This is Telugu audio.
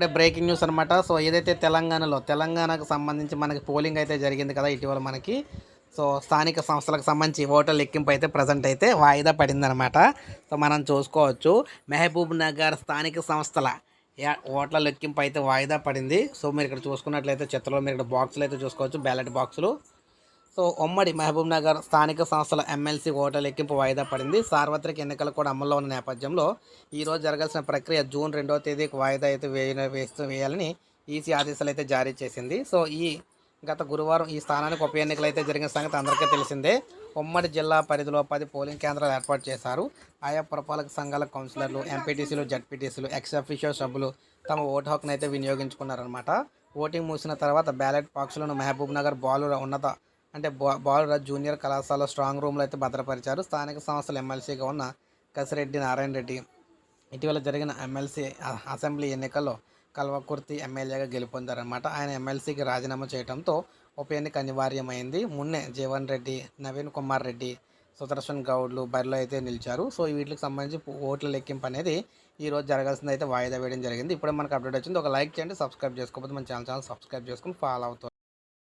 ఇప్పుడే బ్రేకింగ్ న్యూస్ అనమాట. సో ఏదైతే తెలంగాణకు సంబంధించి మనకి పోలింగ్ అయితే జరిగింది కదా ఇటీవల మనకి. సో స్థానిక సంస్థలకు సంబంధించి ఓట్ల లెక్కింపు అయితే ప్రజెంట్ అయితే వాయిదా పడిందనమాట. సో మనం చూసుకోవచ్చు మహబూబ్ నగర్ స్థానిక సంస్థల ఓట్ల లెక్కింపు అయితే వాయిదా పడింది. సో మీరు ఇక్కడ చూసుకున్నట్లయితే చిత్రంలో మీరు ఇక్కడ బాక్సులు అయితే చూసుకోవచ్చు, బ్యాలెట్ బాక్సులు. సో ఉమ్మడి మహబూబ్ నగర్ స్థానిక సంస్థల ఎమ్మెల్సీ ఓట్ల లెక్కింపు వాయిదా పడింది. సార్వత్రిక ఎన్నికలు కూడా అమల్లో ఉన్న నేపథ్యంలో ఈరోజు జరగాల్సిన ప్రక్రియ జూన్ 2వ తేదీకి వాయిదా అయితే వేయాలని ఈసీ ఆదేశాలు అయితే జారీ చేసింది. సో గత గురువారం ఈ స్థానానికి ఉప ఎన్నికలు అయితే జరిగిన సంగతి అందరికీ తెలిసిందే. ఉమ్మడి జిల్లా పరిధిలో 10 పోలింగ్ కేంద్రాలు ఏర్పాటు చేశారు. ఆయా పురపాలక సంఘాల కౌన్సిలర్లు, ఎంపీటీసీలు, జడ్పీటీసీలు, ఎక్స్ అఫీషియో సభ్యులు తమ ఓటు హక్కును అయితే వినియోగించుకున్నారనమాట. ఓటింగ్ ముగిసిన తర్వాత బ్యాలెట్ బాక్సులను మహబూబ్ నగర్ బాలుర జూనియర్ కళాశాల స్ట్రాంగ్ రూమ్లో అయితే భద్రపరిచారు. స్థానిక సంస్థల ఎమ్మెల్సీగా ఉన్న కసిరెడ్డి నారాయణ రెడ్డి ఇటీవల జరిగిన అసెంబ్లీ ఎన్నికల్లో కల్వకుర్తి ఎమ్మెల్యేగా గెలుపొందారనమాట. ఆయన ఎమ్మెల్సీకి రాజీనామా చేయడంతో ఉప ఎన్నిక అనివార్యమైంది. మున్నే జీవన్ రెడ్డి, నవీన్ కుమార్ రెడ్డి, సుదర్శన్ గౌడ్లు బరిలో అయితే నిలిచారు. సో వీటికి సంబంధించి ఓట్ల లెక్కింపు అనేది ఈరోజు జరగాల్సింది అయితే వాయిదా వేయడం జరిగింది. ఇప్పుడే మనకు అప్డేట్ వచ్చింది. ఒక లైక్ చేయండి, సబ్స్క్రైబ్ చేసుకోకపోతే మన ఛానల్ సబ్స్క్రైబ్ చేసుకుని ఫాలో అవుతారు.